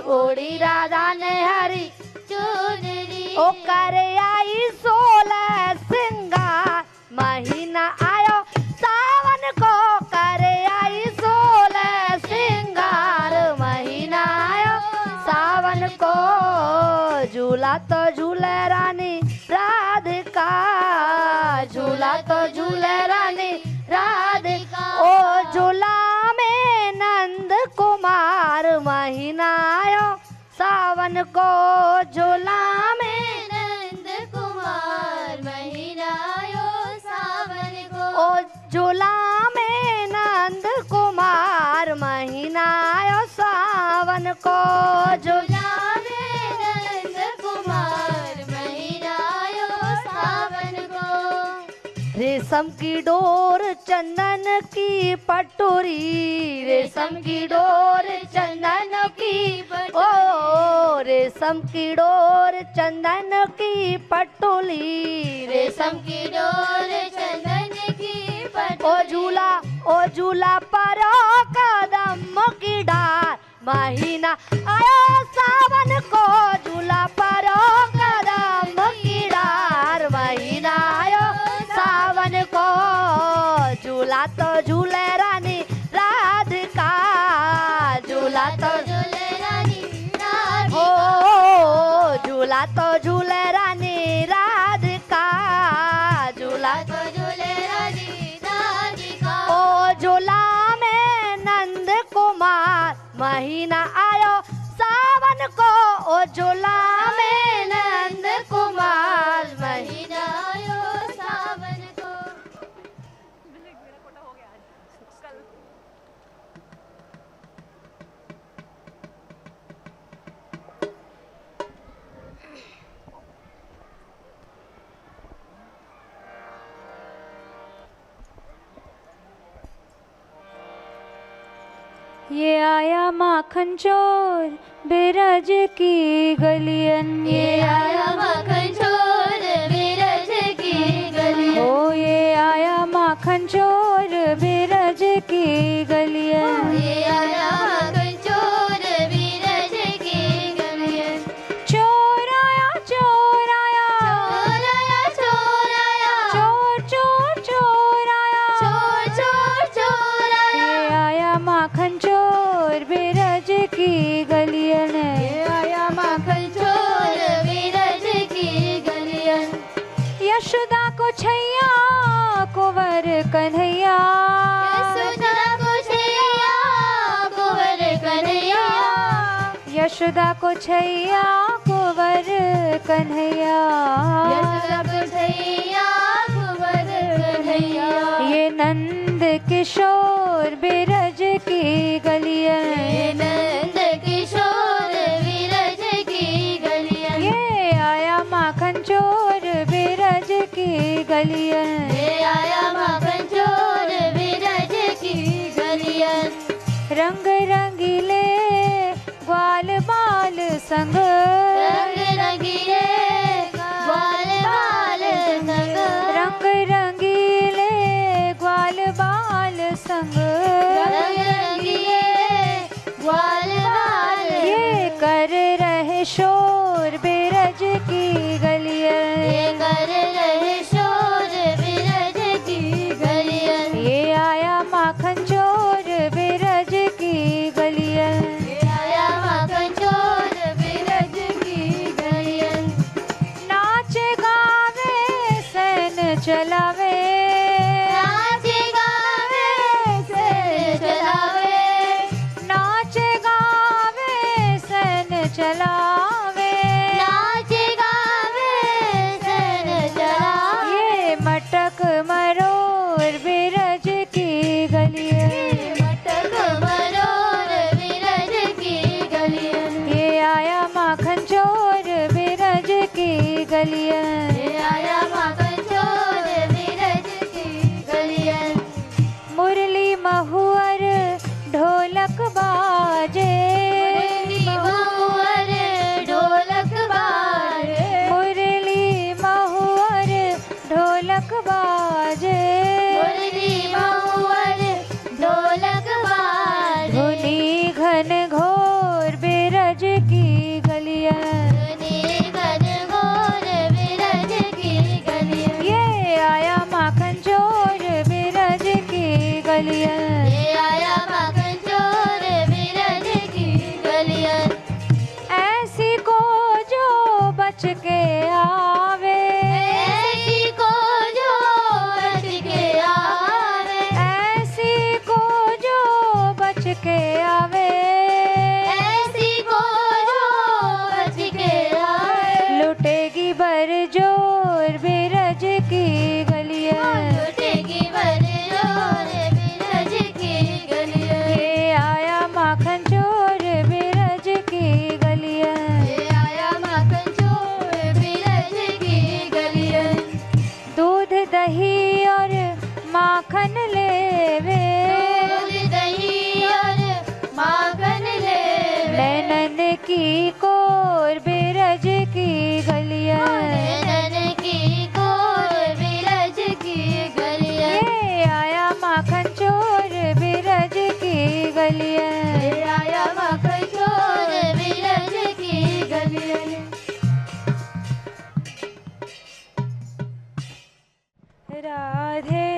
ओढ़ी राधा ने हरी चुनरी ओ करे आई 16 सिंगार, महीना आयो सावन को करे आई 16 सिंगार, महीना आयो सावन को। झूला तो झूले रानी राधिका, झूला तो झूले रानी राधिका ओ झूला में नंद कुमार, महीना आयो सावन को। झूला में नंद कुमार महीना आयो सावन को। ओ झूला में नंद कुमार, महीना आयो सावन को। झूला में नंद कुमार महीना आयो सावन को। रेशम की डोर चंदन की पटोरी, रेशम की डोर चंदन की ओ रेशम की डोर चंदन की पटोली, रेशम की डोर चंदन की पटोली ओ झूला परो कदम की डार, महीना आयो सावन को। झूला परो कदम की डार, महीना आयो सावन को। झूला तो झूले रानी राधिका, झूला तो झूले रानी ओ झूला तो झूले रानी राधिका, झूला तो झूले रानी राधिका ओ झूला में नंद कुमार, महीना आयो सावन को। ओ झूला में नंद कुमार, महीना आयो सावन को। ये आया माखन चोर बिरज की गलियन, ये आया माखन चोर बिरज की गलियन, ओ ये आया माखन चोर बिरज की गलियन। ये आया माखन चोर बिरज की गलियन। चोर आया चोर आया चोर आया चोर आया चोर चोर चोर आया चोर चोर चोर आया। ये आया माखन चोर बिरज की गलियन, ये आया माखन चोर बिरज की गलियन। यशोदा को छैया कुंवर कन्हैया, यशोदा को छैया कुंवर कन्हैया, यशोदा को छैया कुंवर कन्हैया। यशोदा को छैया कुंवर कन्हैया। ये नंद किशोर बिरज की गलियन, ये नंद किशोर बिरज की गलियन। ये आया माखन चोर बिरज की गलियन। ये आया माखन चोर बिरज की गलियन। रंग रंगीले ग्वाल बाल संग, रंग रंगीले ग्वाल बाल संग, रंग रंगीले ग्वाल बाल संग। रंग रंगीले ग्वाल बाल ये कर रहे शोर बिरज की गलियन, ये कर रहे शोर बिरज की गलियन। ये आया माखन चोर बिरज की गलियन। ये आया माखन चोर बिरज की गलियन। नाच गावे सैन चलावे, नाच गावे सैन चलावे, नाच गावे सैन चलावे। नाच गावे सैन चलावे। ये मटक मरोर बिरज की गलियन, मटक मरोर बिरज की गलियन। ये आया माखन चोर बिरज की गलियन। ये आया माखन चोर बिरज की गलियन। मुरली महुअर ढोलक बाजे, मुरली महुअर ढोलक बच के आवे, ऐसी को जो बच के आवे, ऐसी को जो बच के आवे, ऐसी को जो बच के आवे, लुटेगी बरजोर बिरज की गलियां, लुटेगी बरजोर बिरज की गलियां, ये आया माखन चोर बिरज की गलियां, ये आया माखन चोर बिरज की गलियां, दूध दही और माखन लेवे, दूध दही और माखन लेवे, नैनन की कोर बिरज की गलियां, नैनन की कोर बिरज की गलियां, ये आया माखन चोर बिरज की गलियां, ये आया माखन चोर बिरज की गलियां। राधे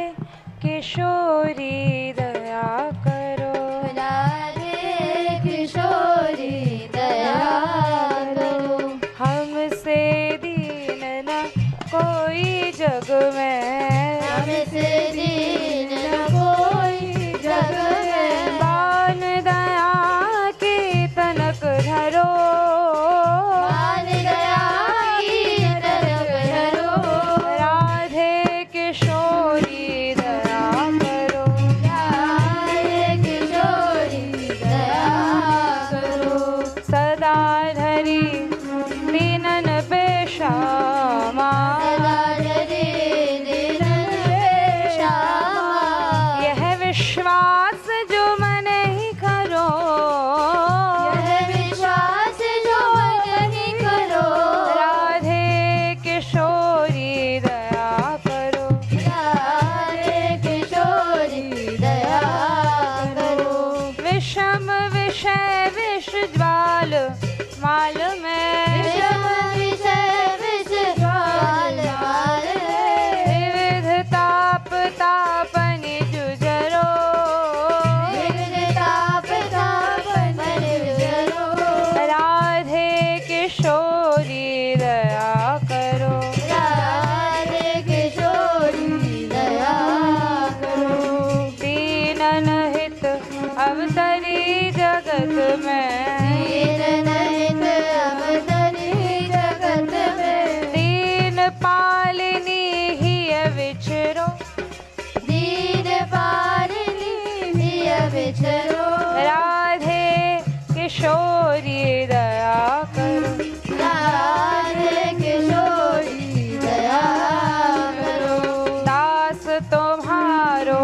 किशोरी दया करो, राधे किशोरी दया करो, हमसे दीन न कोई जग में, हमसे दीन न कोई जग में, बाल दया की तनक धरो, मान दया की तरफ धरो, राधे किशोरी दया करो, राधे किशोरी दया करो, सदा धरी दीनन पे श्यामा, सदा धरे दीनन पे श्यामा, यह विश्वास जो मन ही करो, यह विश्वास जो मन ही करो, राधे किशोरी दया करो, राधे किशोरी दया करो, विषम विषय विष ज्वाल माल में, विषम विषय विष ज्वाल माल में, विविध ताप तापनि जुझरो, विविध ताप तापन जुझरो, राधे किशोरी दया करो, राधे किशोरी दया करो, दीनन हित अवतरी जगत में, दीन हित अवतरी जगत में, दीन पालिनी ही विचरो, दीन पालिनी प्रिय विचरो, राधे किशोरी दया करो, राधे किशोरी दया करो, दास तुम्हारो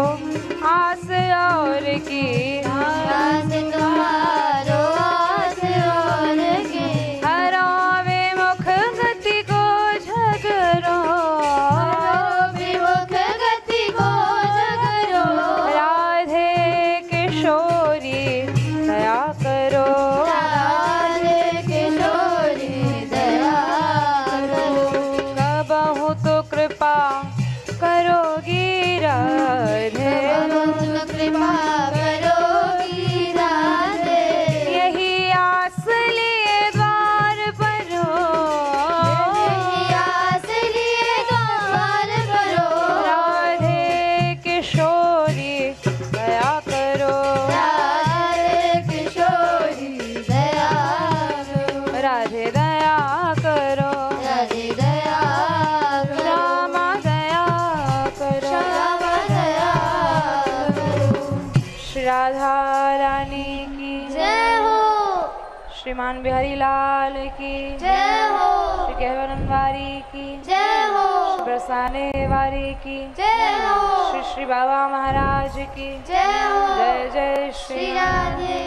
आस और की, दास तुम्हारो आस और की, हरावे मुख गति को झगरो, विमुख गति को जगरो, राधे किशोरी दया करो, राधे किशोरी दया करो, कबहु तो कृपा करोगी राधे, बहुत कृपा करोगी राधे, यही आस लिए द्वार पर हो, यही आस लिए द्वार करो, राधे किशोरी दया करो, राधे किशोरी दया करो, राधे दया करो, राधे दया करो, रामा दया करो, श्यामा दया करो, श्री राधा रानी की जय हो, श्रीमान बिहारी लाल की जय हो, श्री गहवानंद वारी की जय हो, श्री बरसाने वारी की जय हो, श्री श्री बाबा महाराज की जय हो, जय जय श्री श्री राधे।